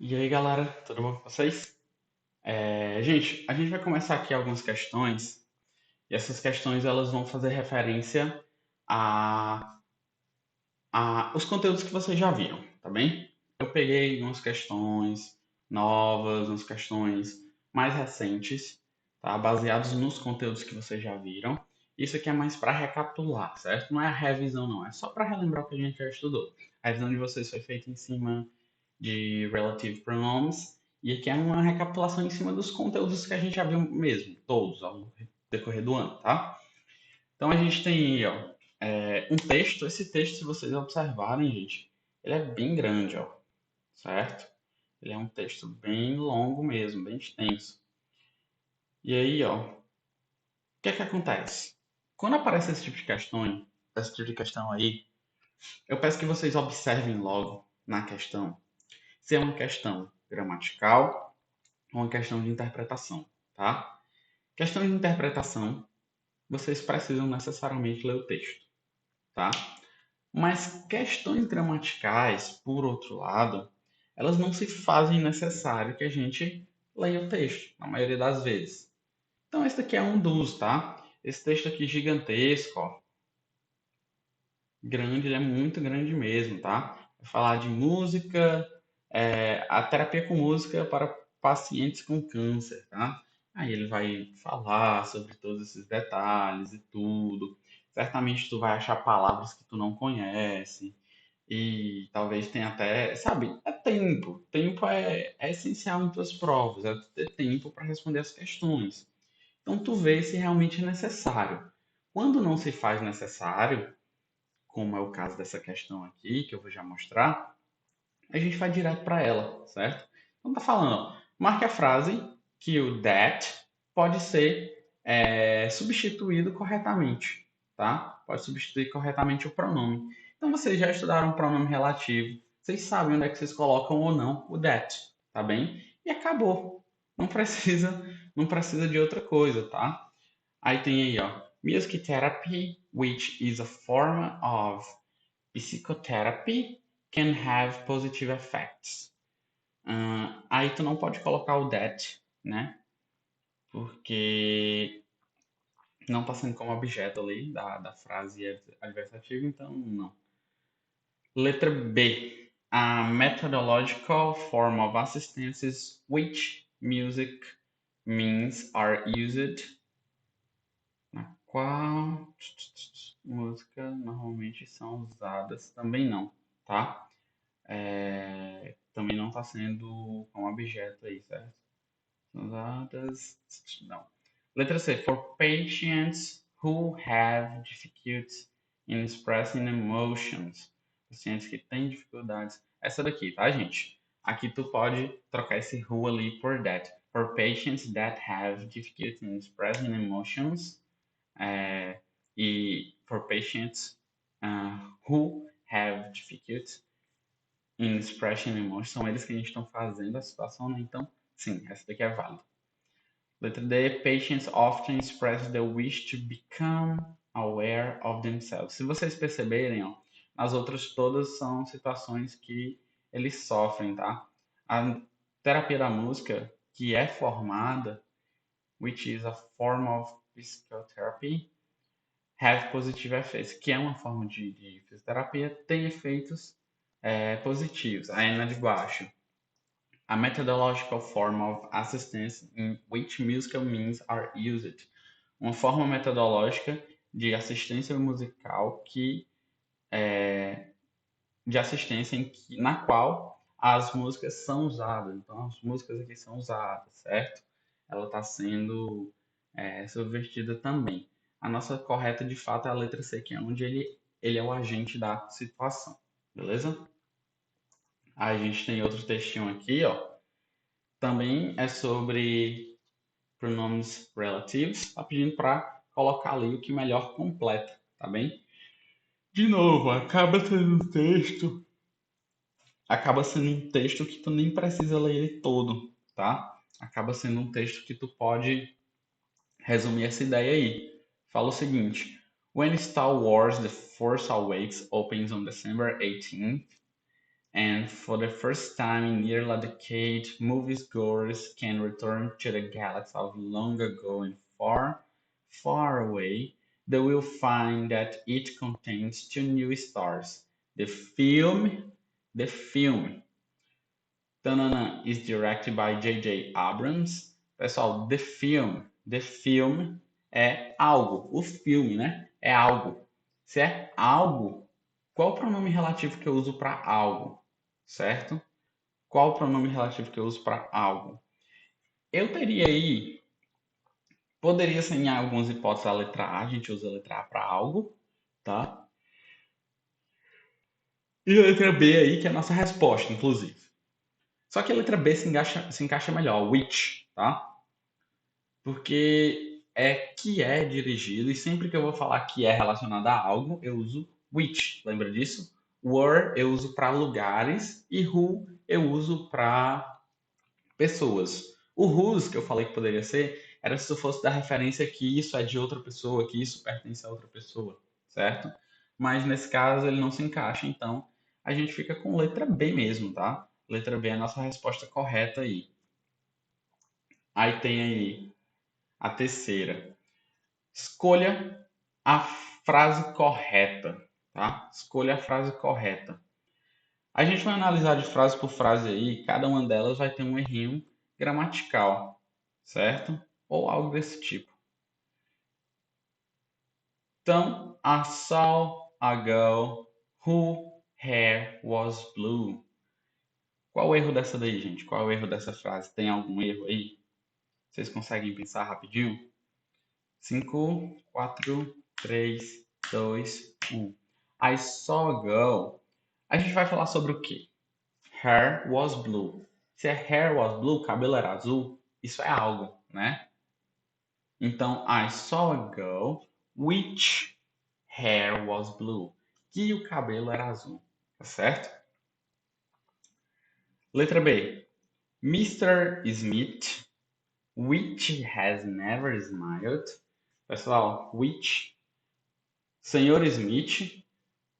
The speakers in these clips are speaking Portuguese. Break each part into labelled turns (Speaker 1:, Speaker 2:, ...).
Speaker 1: E aí, galera, tudo bom com vocês? Gente, a gente vai começar aqui algumas questões, e essas questões elas vão fazer referência a, a os conteúdos que vocês já viram, tá bem? Eu peguei umas questões novas, umas questões mais recentes, tá? Baseados nos conteúdos que vocês já viram. Isso aqui é mais para recapitular, certo? Não é a revisão, não, é só para relembrar o que a gente já estudou. A revisão de vocês foi feita em cima de relative pronouns, e aqui é uma recapitulação em cima dos conteúdos que a gente já viu mesmo, todos, ao decorrer do ano, tá? Então a gente tem aí, ó, um texto. Esse texto, se vocês observarem, gente, ele é bem grande, ó, certo? Ele é um texto bem longo mesmo, bem extenso. E aí, ó, o que é que acontece? Quando aparece esse tipo de questão aí, eu peço que vocês observem logo na questão se é uma questão gramatical ou uma questão de interpretação, tá? Questão de interpretação, vocês precisam necessariamente ler o texto, tá? Mas questões gramaticais, por outro lado, elas não se fazem necessário que a gente leia o texto, na maioria das vezes. Então, esse daqui é um dos, tá? Esse texto aqui gigantesco, ó, grande, ele é muito grande mesmo, tá? Vai falar de música, a terapia com música para pacientes com câncer, tá? Aí ele vai falar sobre todos esses detalhes e tudo. Certamente tu vai achar palavras que tu não conhece. E talvez tenha até, sabe, é tempo. Tempo é essencial em tuas provas, é tu ter tempo para responder as questões. Então tu vê se realmente é necessário. Quando não se faz necessário, como é o caso dessa questão aqui, que eu vou já mostrar, a gente vai direto para ela, certo? Então tá falando, ó, marque a frase que o that pode ser substituído corretamente, tá? Pode substituir corretamente o pronome. Então vocês já estudaram o pronome relativo, vocês sabem onde é que vocês colocam ou não o that, tá bem? E acabou. Não precisa, não precisa de outra coisa, tá? Aí tem aí, ó, music therapy, which is a form of psychotherapy, can have positive effects. Aí tu não pode colocar o that, né? Porque não está sendo como objeto ali da frase adversativa, então não. Letra B. A methodological form of assistance is which music means are used, na qual música normalmente são usadas, também não, tá? Também não está sendo como objeto aí, certo? Usadas. Não. Letra C. For patients who have difficulties in expressing emotions. Pacientes que têm dificuldades. Essa daqui, tá, gente? Aqui tu pode trocar esse who ali por that. For patients that have difficulty in expressing emotions. É, e for patients who have difficulty in expressing emotions. São eles que a gente está fazendo a situação, né? Então, sim, essa daqui é válida. Letra D, patients often express the wish to become aware of themselves. Se vocês perceberem, ó, as outras todas são situações que eles sofrem, tá? A terapia da música, que é formada, which is a form of psychotherapy, have positive effects, que é uma forma de fisioterapia, tem efeitos positivos. Aí na de baixo, a methodological form of assistance in which musical means are used. Uma forma metodológica de assistência musical de assistência na qual as músicas são usadas. Então, as músicas aqui são usadas, certo? Ela está sendo subvertida também. A nossa correta, de fato, é a letra C, que é onde ele é o agente da situação. Beleza? Aí a gente tem outro textinho aqui, ó. Também é sobre pronomes relativos. Está pedindo para colocar ali o que melhor completa, tá bem? De novo, acaba sendo um texto que tu nem precisa ler ele todo, tá? Acaba sendo um texto que tu pode resumir essa ideia aí. Fala o seguinte: When Star Wars The Force Awakens opens on December 18th, And for the first time in nearly a decade, moviegoers can return to the galaxy of long ago and far, far away. They will find that it contains two new stars. The film, tanana, is directed by J.J. Abrams. Pessoal, the film é algo. O filme, né? É algo. Se é algo, qual o pronome relativo que eu uso para algo? Certo? Qual o pronome relativo que eu uso para algo? Eu teria aí, poderia ser em algumas hipóteses a letra A, a gente usa a letra A para algo, tá? E a letra B aí, que é a nossa resposta, inclusive. Só que a letra B se encaixa melhor, which, tá? Porque é que é dirigido, e sempre que eu vou falar que é relacionado a algo, eu uso which, lembra disso? Where eu uso para lugares e who eu uso para pessoas. O whose que eu falei que poderia ser era se tu fosse dar referência que isso é de outra pessoa, que isso pertence a outra pessoa, certo? Mas nesse caso ele não se encaixa, então a gente fica com letra B mesmo, tá? Letra B é a nossa resposta correta aí. Aí tem aí a terceira. Escolha a frase correta, tá? Escolha a frase correta. A gente vai analisar de frase por frase aí, cada uma delas vai ter um errinho gramatical, certo? Ou algo desse tipo. Então, I saw a girl whose hair was blue. Qual o erro dessa daí, gente? Qual o erro dessa frase? Tem algum erro aí? Vocês conseguem pensar rapidinho? 5, 4, 3, 2, 1. I saw a girl. A gente vai falar sobre o quê? Hair was blue. Se é hair was blue, cabelo era azul, isso é algo, né? Então, I saw a girl which hair was blue. Que o cabelo era azul, tá certo? Letra B. Mr. Smith, which has never smiled. Pessoal, which, Senhor Smith,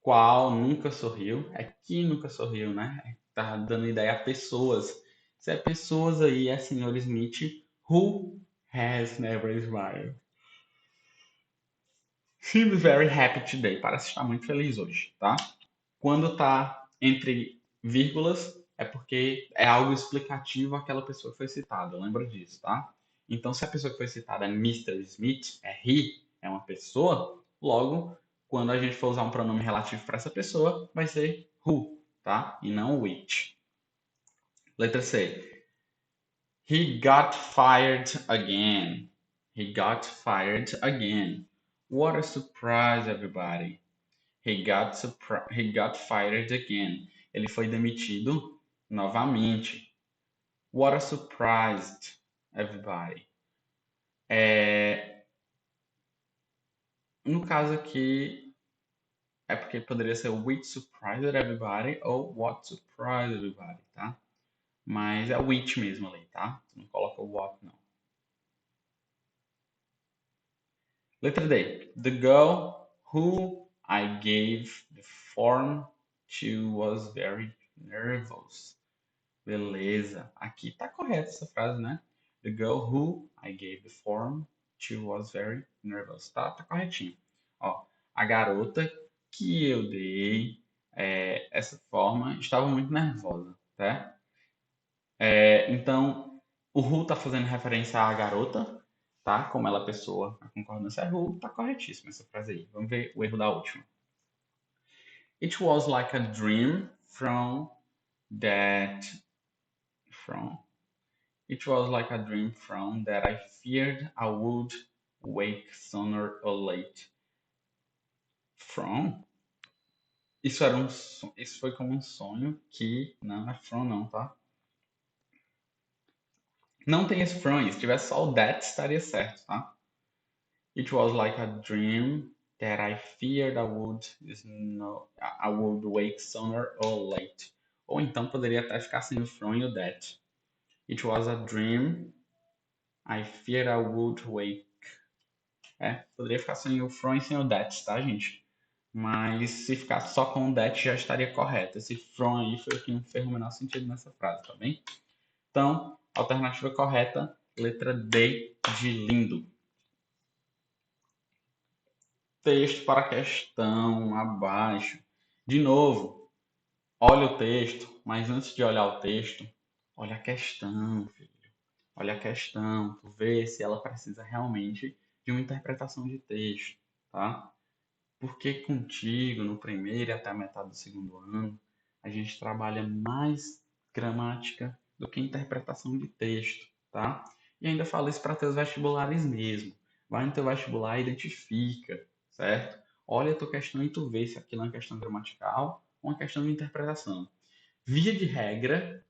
Speaker 1: qual nunca sorriu. É que nunca sorriu, né? Tá dando ideia a pessoas. Se é pessoas aí, é Senhor Smith, who has never smiled. Seems very happy today. Parece estar muito feliz hoje, tá? Quando tá entre vírgulas, é porque é algo explicativo àquela pessoa que foi citada. Lembra disso, tá? Então, se a pessoa que foi citada é Mr. Smith, é he, é uma pessoa, logo, quando a gente for usar um pronome relativo para essa pessoa, vai ser who, tá? E não which. Letra C. He got fired again. He got fired again. What a surprise, everybody. He got fired again. Ele foi demitido novamente. What a surprise, everybody. No caso aqui, é porque poderia ser which surprised everybody ou what surprised everybody, tá? Mas é which mesmo ali, tá? Você não coloca o what, não. Letra D. The girl who I gave the form to was very nervous. Beleza. Aqui tá correta essa frase, né? The girl who I gave the form to was very nervous. Tá corretinho. Ó, a garota que eu dei essa forma estava muito nervosa, tá? Então, o who tá fazendo referência à garota, tá? Como ela é pessoa, a concordância é who, tá corretíssima essa frase aí. Vamos ver o erro da última. It was like a dream that from It was like a dream from that I feared I would wake sooner or late. From? Isso foi como um sonho que não é from não, tá? Não tem esse from aí. Se tivesse só o that estaria certo, tá? It was like a dream that I feared I would wake sooner or late. Ou então poderia até ficar sem o from e o that. It was a dream I feared I would wake. Poderia ficar sem o from e sem o that, tá, gente? mas se ficasse só com o that já estaria correto. Esse from aí foi o que não fez o menor sentido nessa frase, tá bem? Então, alternativa correta, letra D de lindo. Texto para a questão, abaixo. De novo, olha o texto, mas antes de olhar o texto, olha a questão, filho. Olha a questão, tu vê se ela precisa realmente de uma interpretação de texto, tá? Porque contigo, no primeiro e até a metade do segundo ano, a gente trabalha mais gramática do que interpretação de texto, tá? E ainda falo isso para teus vestibulares mesmo. Vai no teu vestibular e identifica, certo? Olha a tua questão e tu vê se aquilo é uma questão gramatical ou uma questão de interpretação. Via de regra,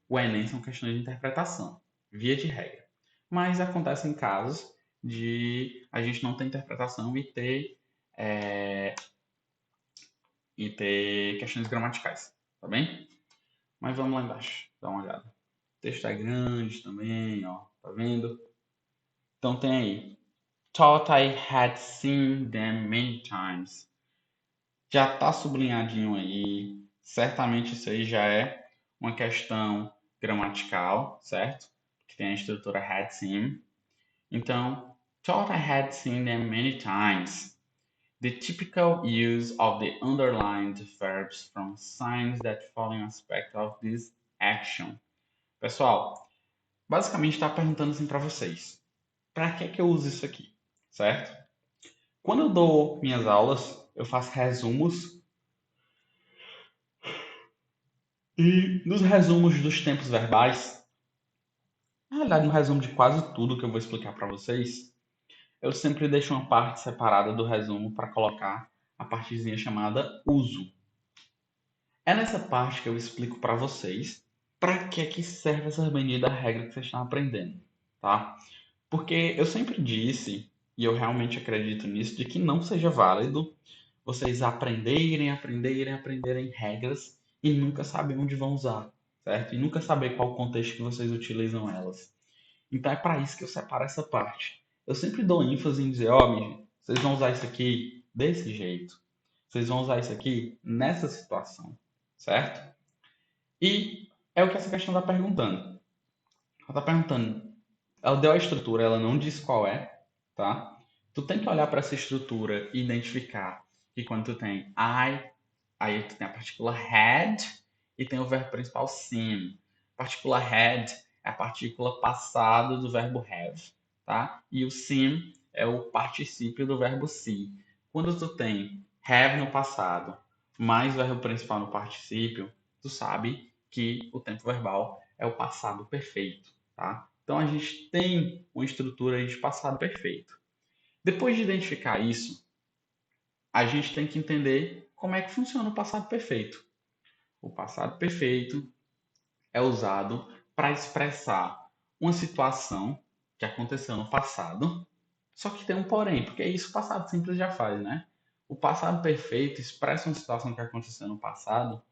Speaker 1: o Enem são questões de interpretação. Via de regra. Mas acontecem casos de a gente não ter interpretação é, e ter questões gramaticais, tá bem? Mas vamos lá embaixo, dá uma olhada. O texto é grande também, ó, tá vendo? Então tem aí. Thought I had seen them many times. Já tá sublinhadinho aí. Certamente isso aí já é uma questão gramatical, certo? Que tem a estrutura had seen. Então, thought I had seen them many times. The typical use of the underlined verbs from signs that follow an aspect of this action. Pessoal, basicamente está perguntando assim para vocês: para que eu uso isso aqui, certo? Quando eu dou minhas aulas, eu faço resumos e nos resumos dos tempos verbais, na realidade, no resumo de quase tudo que eu vou explicar para vocês, eu sempre deixo uma parte separada do resumo para colocar a partezinha chamada uso. É nessa parte que eu explico para vocês para que serve essa bendita regra que vocês estão aprendendo, tá? Porque eu sempre disse, e eu realmente acredito nisso, de que não seja válido vocês aprenderem regras e nunca saber onde vão usar, certo? E nunca saber qual o contexto que vocês utilizam elas. Então é para isso que eu separo essa parte. Eu sempre dou ênfase em dizer, ó, vocês vão usar isso aqui desse jeito. Vocês vão usar isso aqui nessa situação, certo? E é o que essa questão está perguntando. Ela está perguntando, ela deu a estrutura, ela não diz qual é, tá? Tu tem que olhar para essa estrutura e identificar que quando tu tem I, aí tu tem a partícula had e tem o verbo principal seen. A partícula had é a partícula passada do verbo have, tá? E o seen é o particípio do verbo see. Quando tu tem have no passado mais o verbo principal no particípio, tu sabe que o tempo verbal é o passado perfeito, tá? Então a gente tem uma estrutura de passado perfeito. Depois de identificar isso, a gente tem que entender como é que funciona o passado perfeito. O passado perfeito é usado para expressar uma situação que aconteceu no passado, só que tem um porém, porque isso o passado simples já faz, né? O passado perfeito expressa uma situação que aconteceu no passado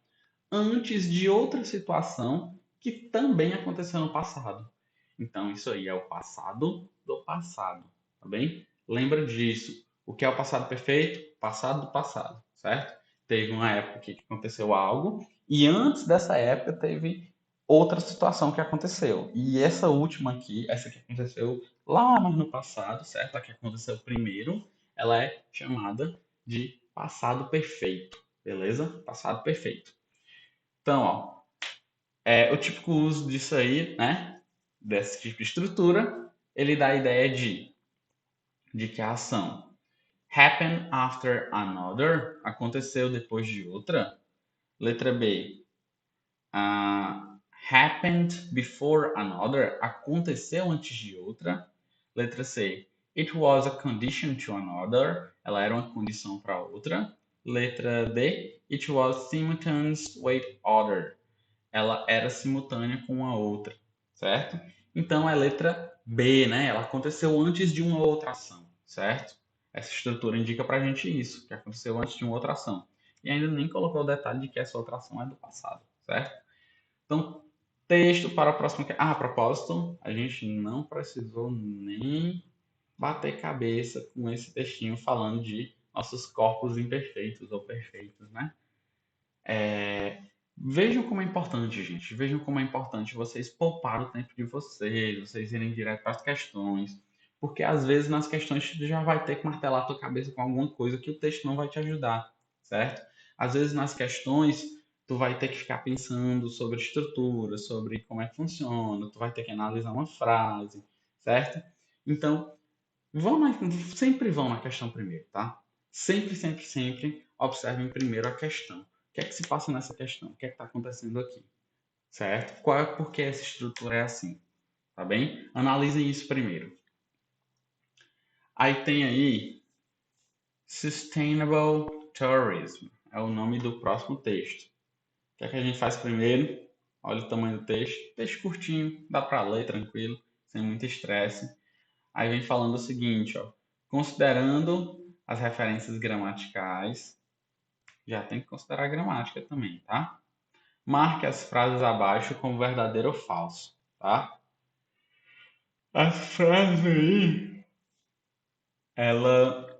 Speaker 1: antes de outra situação que também aconteceu no passado. Então, isso aí é o passado do passado, tá bem? Lembra disso. O que é o passado perfeito? Passado do passado, certo? Teve uma época que aconteceu algo e antes dessa época teve outra situação que aconteceu. E essa última aqui, essa que aconteceu lá mais no passado, certo? A que aconteceu primeiro, ela é chamada de passado perfeito, beleza? Passado perfeito. Então, ó, o típico uso disso aí, né? Desse tipo de estrutura, ele dá a ideia de que a ação happen after another, aconteceu depois de outra. Letra B, happened before another, aconteceu antes de outra. Letra C, it was a condition to another, ela era uma condição para outra. Letra D, it was simultaneous with other, ela era simultânea com a outra, certo? Então é letra B, né? Ela aconteceu antes de uma outra ação, certo? Essa estrutura indica pra gente isso, que aconteceu antes de uma outra ação. E ainda nem colocou o detalhe de que essa outra ação é do passado, certo? Então, texto para a próxima. Ah, a propósito, a gente não precisou nem bater cabeça com esse textinho falando de nossos corpos imperfeitos ou perfeitos, né? Vejam como é importante, gente. Vejam como é importante vocês poupar o tempo de vocês, vocês irem direto para as questões. Porque às vezes nas questões tu já vai ter que martelar a tua cabeça com alguma coisa que o texto não vai te ajudar, certo? Às vezes nas questões tu vai ter que ficar pensando sobre estrutura, sobre como é que funciona, tu vai ter que analisar uma frase, certo? Então, sempre vão na questão primeiro, tá? Sempre, sempre, sempre observem primeiro a questão. O que é que se passa nessa questão? O que é que está acontecendo aqui? Certo? Por que essa estrutura é assim? Tá bem? Analisem isso primeiro. Aí tem aí Sustainable Tourism. É o nome do próximo texto. O que é que a gente faz primeiro? Olha o tamanho do texto. Texto curtinho, dá para ler tranquilo, sem muito estresse. Aí vem falando o seguinte, ó. Considerando as referências gramaticais, já tem que considerar a gramática também, tá? Marque as frases abaixo como verdadeiro ou falso, tá? As frases aí, ela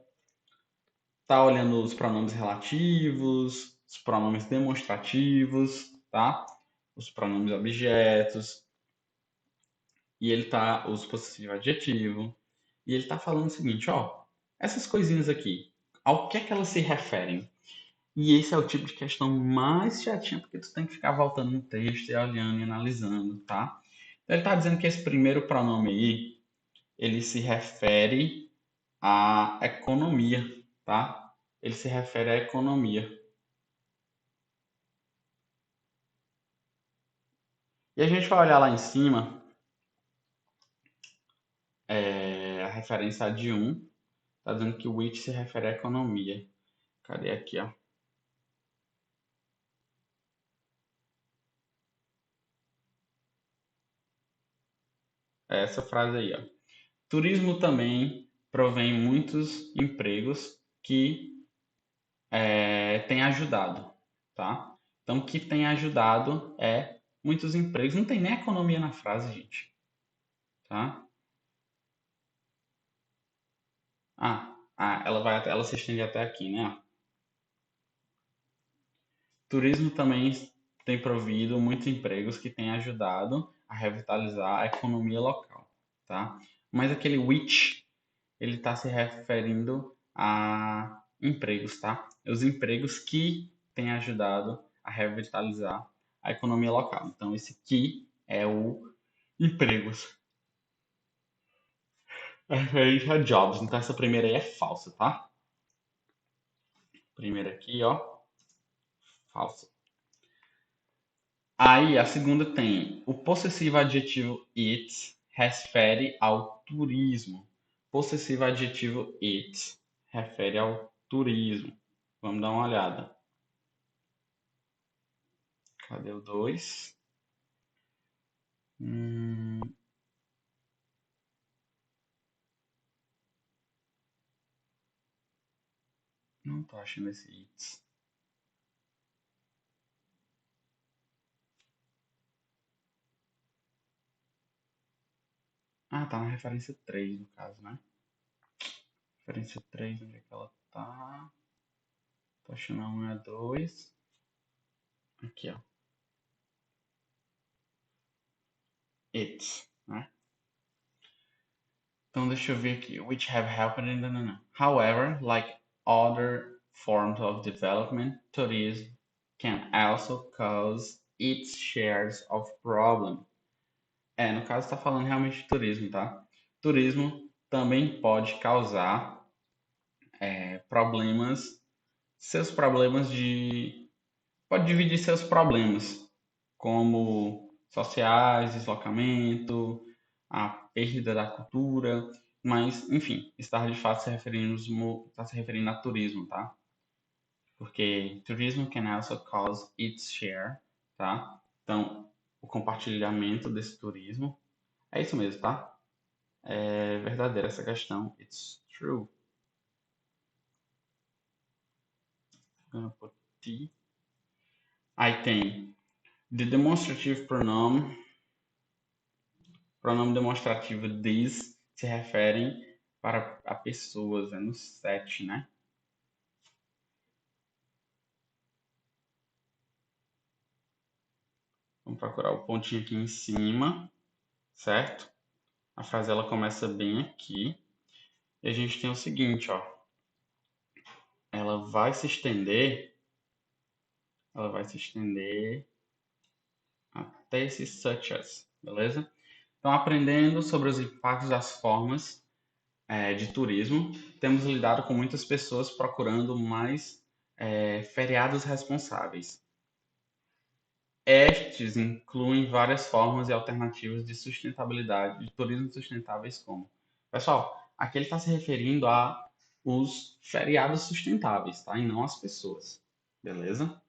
Speaker 1: tá olhando os pronomes relativos, os pronomes demonstrativos, tá? Os pronomes objetos, e ele tá os possessivo adjetivo, e ele tá falando o seguinte, ó, essas coisinhas aqui, ao que é que elas se referem? E esse é o tipo de questão mais chatinha, porque tu tem que ficar voltando no texto e olhando e analisando, tá? Então, ele está dizendo que esse primeiro pronome aí, ele se refere à economia, tá? Ele se refere à economia. E a gente vai olhar lá em cima, a referência de um, tá dizendo que o which se refere à economia. Cadê aqui, ó? É essa frase aí, ó. Turismo também provém muitos empregos que tem ajudado, tá? Então, o que tem ajudado é muitos empregos. Não tem nem economia na frase, gente, tá? Ela se estende até aqui, né? Turismo também tem provido muitos empregos que tem ajudado a revitalizar a economia local, tá? Mas aquele which, ele está se referindo a empregos, tá? Os empregos que têm ajudado a revitalizar a economia local. Então, esse que é o empregos. É referente a jobs. Então, essa primeira aí é falsa, tá? Primeira aqui, ó, falsa. Aí, a segunda tem o possessivo adjetivo it refere ao turismo. Possessivo adjetivo it refere ao turismo. Vamos dar uma olhada. Cadê o 2? Hum, não tô achando esse it. Ah, tá na referência 3 no caso, né? Referência 3 onde é que ela tá? Tô achando a 1 e a 2. Aqui, ó. It, né? Então deixa eu ver aqui. Which have helped in the. However, like other forms of development, tourism can also cause its shares of problem. No caso está falando realmente de turismo, tá? Turismo também pode causar problemas, seus problemas de. Pode dividir seus problemas, como sociais, deslocamento, a perda da cultura, mas, enfim, está de fato está se referindo a turismo, tá? Porque turismo can also cause its share, tá? Então, o compartilhamento desse turismo é isso mesmo, tá? É verdadeira essa questão. It's true. Gonna put T. Aí tem the demonstrative pronoun. Pronome demonstrativo these se referem para a pessoas, no set, né? Vamos procurar o pontinho aqui em cima, certo? A frase ela começa bem aqui. E a gente tem o seguinte, ó. Ela vai se estender, ela vai se estender até esse such as, beleza? Então, aprendendo sobre os impactos das formas de turismo, temos lidado com muitas pessoas procurando mais feriados responsáveis. Estes incluem várias formas e alternativas de sustentabilidade, de turismo sustentáveis como. Pessoal, aqui ele está se referindo a os feriados sustentáveis, tá? E não as pessoas, beleza?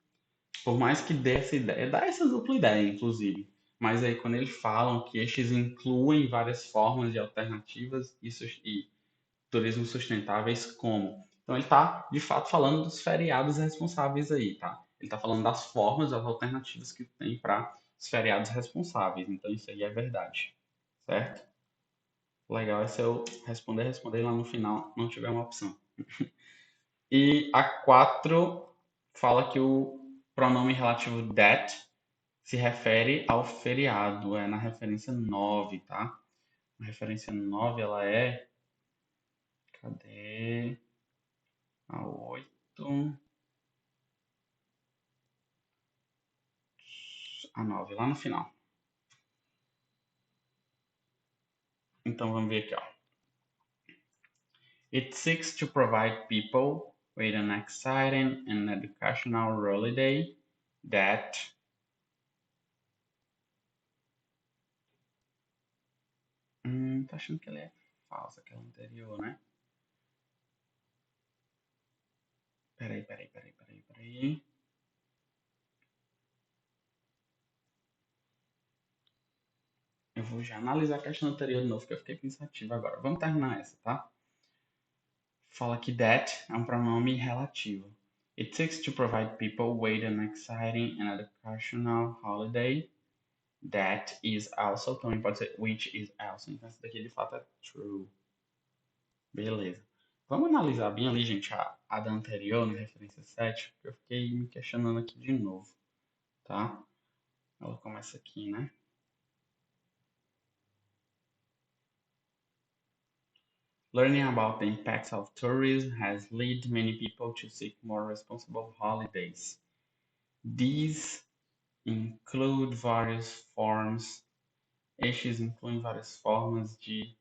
Speaker 1: Por mais que dê essa ideia, dá essa dupla ideia, inclusive. Mas aí quando eles falam que estes incluem várias formas de alternativas e turismo sustentáveis como. Então ele está, de fato, falando dos feriados responsáveis aí, tá? Ele está falando das formas, das alternativas que tem para os feriados responsáveis. Então isso aí é verdade, certo? Legal é se eu responder lá no final, não tiver uma opção. E a 4 fala que o pronome relativo that se refere ao feriado, é na referência 9, tá? A referência 9 ela é. Cadê? A 8. A 9 lá no final. Então vamos ver aqui, ó. It seeks to provide people with an exciting and educational holiday that tá achando que ela é falsa, aquela anterior, né? Peraí. Eu vou já analisar a questão anterior de novo, que eu fiquei pensativo agora. Vamos terminar essa, tá? Fala que that é um pronome relativo. It seeks to provide people with an exciting and educational holiday that is also. Também pode ser which is also. Então, essa daqui de fato é true. Beleza. Vamos analisar bem ali, gente, a da anterior, na referência 7, porque eu fiquei me questionando aqui de novo, tá? Ela começa aqui, né? Learning about the impacts of tourism has led many people to seek more responsible holidays. These include various forms. Estes incluem várias formas de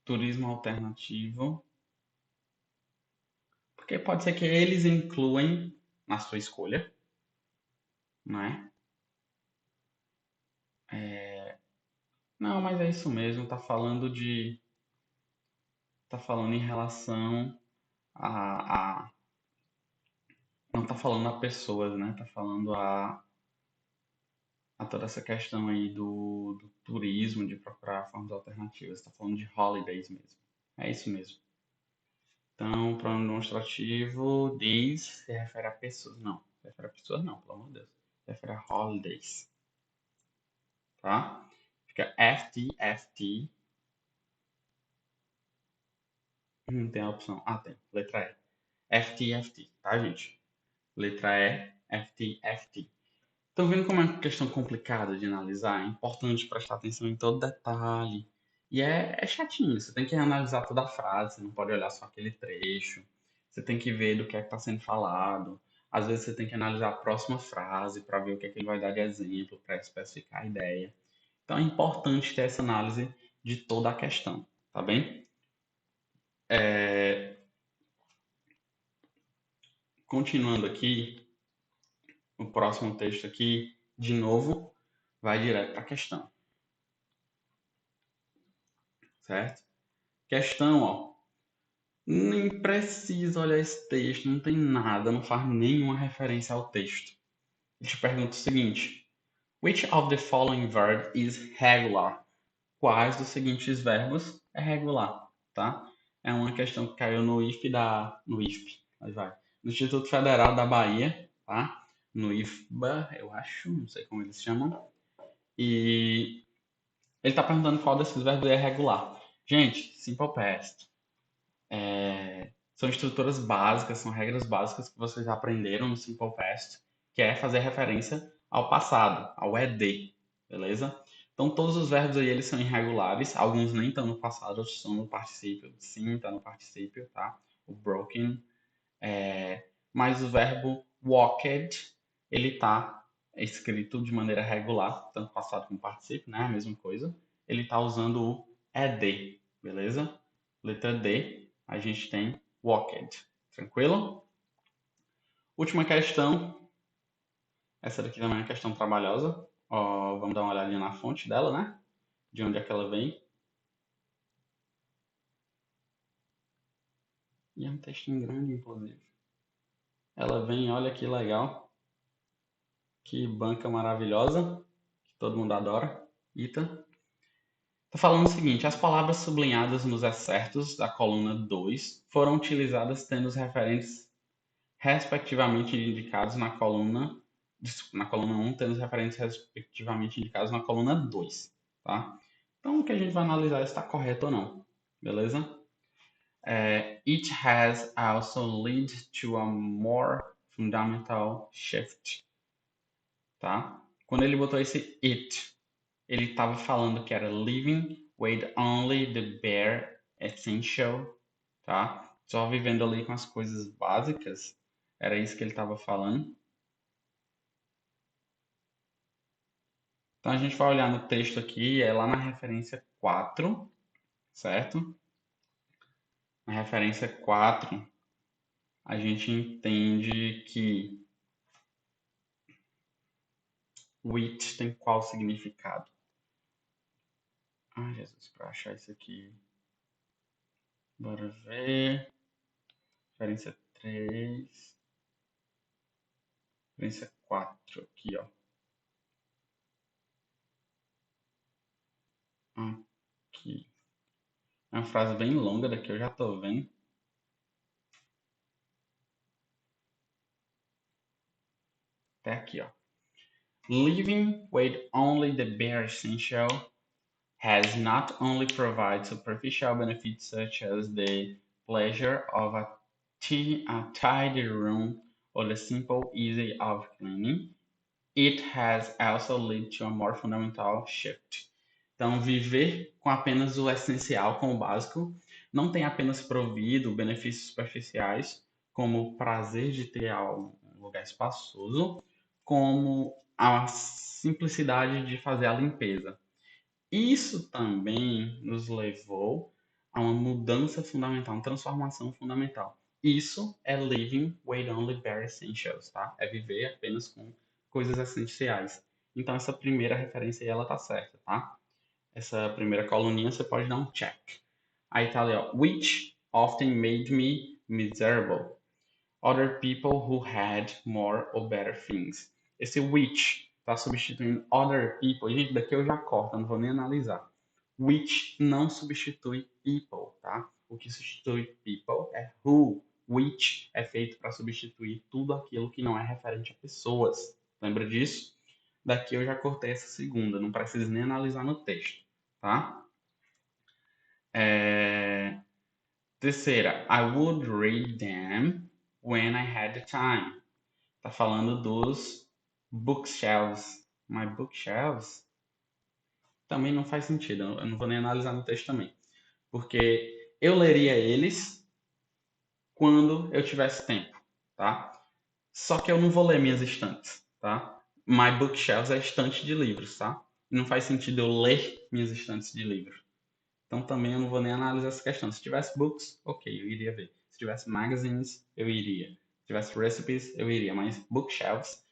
Speaker 1: turismo alternativo. Porque pode ser que eles incluem na sua escolha, não é? Não, mas é isso mesmo, tá falando em relação a não tá falando a pessoas, né? Tá falando a toda essa questão aí do turismo, de procurar formas alternativas, tá falando de holidays mesmo. É isso mesmo. Então, pronome demonstrativo these se refere a pessoas, não. Se refere a pessoas não, pelo amor de Deus. Se refere a holidays, tá? Fica FT. Não tem a opção. Ah, tem. Letra E. FT, tá, gente? Letra E, FT. Estão vendo como é uma questão complicada de analisar? É importante prestar atenção em todo detalhe. E é chatinho, você tem que analisar toda a frase, você não pode olhar só aquele trecho. Você tem que ver do que é que está sendo falado. Às vezes você tem que analisar a próxima frase para ver o que é que ele vai dar de exemplo, para especificar a ideia. Então é importante ter essa análise de toda a questão, tá bem? É, Continuando aqui, o próximo texto aqui, de novo, vai direto para a questão, certo? Questão, ó. Nem precisa olhar esse texto, não tem nada, não faz nenhuma referência ao texto. Ele te pergunta o seguinte: Which of the following verb is regular? Quais dos seguintes verbos é regular, tá? É uma questão que caiu no IFP, aí vai, no Instituto Federal da Bahia, tá? No IFBA, eu acho, não sei como eles chamam. E ele está perguntando qual desses verbos é regular. Gente, simple past. São estruturas básicas, são regras básicas que vocês aprenderam no Simple Past, que é fazer referência ao passado, ao ED, beleza? Então, todos os verbos aí, eles são irregulares, alguns nem estão no passado, outros estão no particípio. Sim, está no particípio, tá? O broken. Mas o verbo walked, ele está escrito de maneira regular, tanto passado como particípio, né? A mesma coisa. Ele está usando o ED, beleza? Letra D, a gente tem walked. Tranquilo? Última questão. Essa daqui também é uma questão trabalhosa. Ó, vamos dar uma olhadinha na fonte dela, né? De onde é que ela vem. E é um textinho grande, inclusive. Ela vem, olha que legal. Que banca maravilhosa. Que todo mundo adora. Ita. Tá falando o seguinte: as palavras sublinhadas nos excertos da coluna 2 foram utilizadas tendo os referentes respectivamente indicados na coluna 1, tendo os referentes respectivamente indicados na coluna 2, tá? Então, o que a gente vai analisar é se está correto ou não, beleza? It has also led to a more fundamental shift, tá? Quando ele botou esse it, ele estava falando que era living with only the bare essential, tá? Só vivendo ali com as coisas básicas. Era isso que ele estava falando. Então a gente vai olhar no texto aqui, é lá na referência 4, certo? Na referência 4, a gente entende que with tem qual significado? Ah, Jesus, para achar isso aqui. Bora ver. Referência 3. Referência 4 aqui, ó. Aqui. É uma frase bem longa daqui, eu já tô vendo. Até aqui, ó. Living with only the bare essential has not only provided superficial benefits such as the pleasure of a tidy room or the simple ease of cleaning, it has also led to a more fundamental shift. Então, viver com apenas o essencial, com o básico, não tem apenas provido benefícios superficiais, como o prazer de ter um lugar espaçoso, como a simplicidade de fazer a limpeza. Isso também nos levou a uma mudança fundamental, uma transformação fundamental. Isso é living with only bare essentials, tá? É viver apenas com coisas essenciais. Então essa primeira referência aí, ela tá certa, tá? Essa primeira coluninha você pode dar um check. Aí tá ali, ó. Which often made me miserable. Other people who had more or better things. Esse which está substituindo other people. Gente, daqui eu já corto, eu não vou nem analisar. Which não substitui people, tá? O que substitui people é who. Which é feito para substituir tudo aquilo que não é referente a pessoas. Lembra disso? Daqui eu já cortei essa segunda, não preciso nem analisar no texto, tá? Terceira, I would read them when I had the time. Tá falando dos bookshelves. My bookshelves também não faz sentido. Eu não vou nem analisar no texto também. Porque eu leria eles quando eu tivesse tempo, tá? Só que eu não vou ler minhas estantes, tá? My bookshelves é estante de livros, tá? E não faz sentido eu ler minhas estantes de livros. Então também eu não vou nem analisar essa questão. Se tivesse books, ok, eu iria ver. Se tivesse magazines, eu iria. Se tivesse recipes, eu iria. Mas bookshelves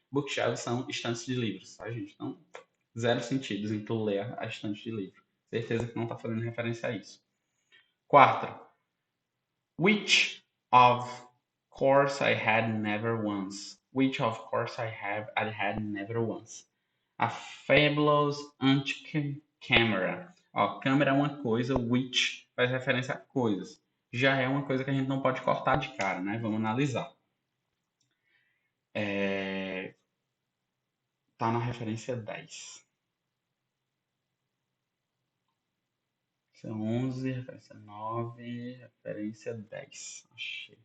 Speaker 1: são estantes de livros, tá, gente? Então, zero sentido em tu ler a estante de livro. Certeza que não está fazendo referência a isso. Quarta, which of course I had never once. Which of course I had never once. A fabulous antique camera. Ó, câmera é uma coisa, which faz referência a coisas. Já é uma coisa que a gente não pode cortar de cara, né? Vamos analisar. Tá na referência 10. Referência 11, referência 9, referência 10. Achei.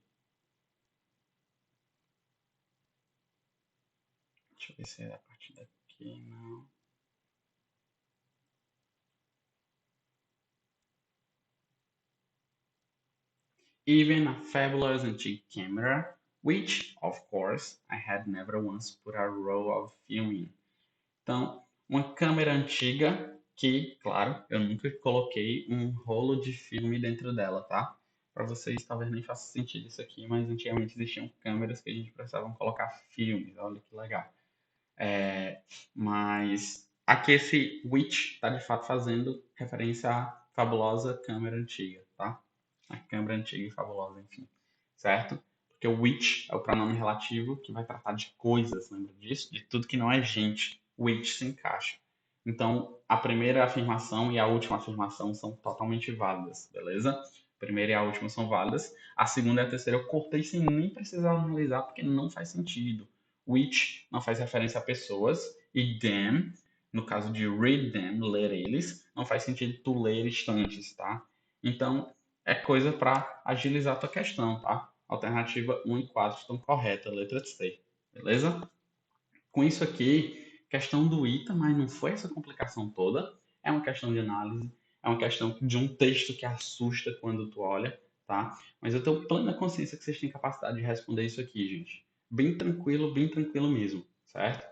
Speaker 1: Deixa eu ver se é a partir daqui, não. Even a fabulous antique camera, which, of course, I had never once put a roll of film in. Então, uma câmera antiga que, claro, eu nunca coloquei um rolo de filme dentro dela, tá? Para vocês talvez nem faça sentido isso aqui, mas antigamente existiam câmeras que a gente precisava colocar filmes, olha que legal. É, mas aqui esse which está de fato fazendo referência à fabulosa câmera antiga, tá? A câmera antiga e fabulosa, enfim, certo? Porque o which é o pronome relativo que vai tratar de coisas, lembra disso? De tudo que não é gente. Which se encaixa. Então, a primeira afirmação e a última afirmação são totalmente válidas, beleza? A primeira e a última são válidas. A segunda e a terceira eu cortei sem nem precisar analisar, porque não faz sentido. Which não faz referência a pessoas. E them, no caso de read them, ler eles, não faz sentido tu ler estantes, tá? Então, é coisa para agilizar a tua questão, tá? Alternativa 1 e 4 estão corretas, letra C. Beleza? Com isso aqui, questão do ITA, mas não foi essa complicação toda. É uma questão de análise, é uma questão de um texto que assusta quando tu olha, tá? Mas eu tenho plena consciência que vocês têm capacidade de responder isso aqui, gente. Bem tranquilo mesmo, certo?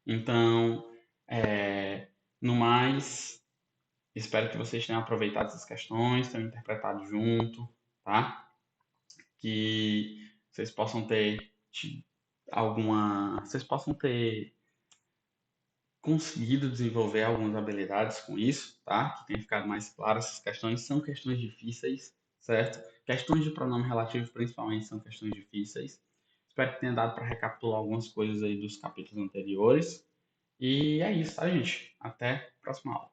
Speaker 1: Então, no mais, espero que vocês tenham aproveitado essas questões, tenham interpretado junto, tá? Que vocês possam ter vocês possam ter conseguido desenvolver algumas habilidades com isso, tá? Que tenha ficado mais claro, essas questões são questões difíceis, certo? Questões de pronome relativo, principalmente, são questões difíceis. Espero que tenha dado para recapitular algumas coisas aí dos capítulos anteriores. E é isso, tá, gente? Até a próxima aula.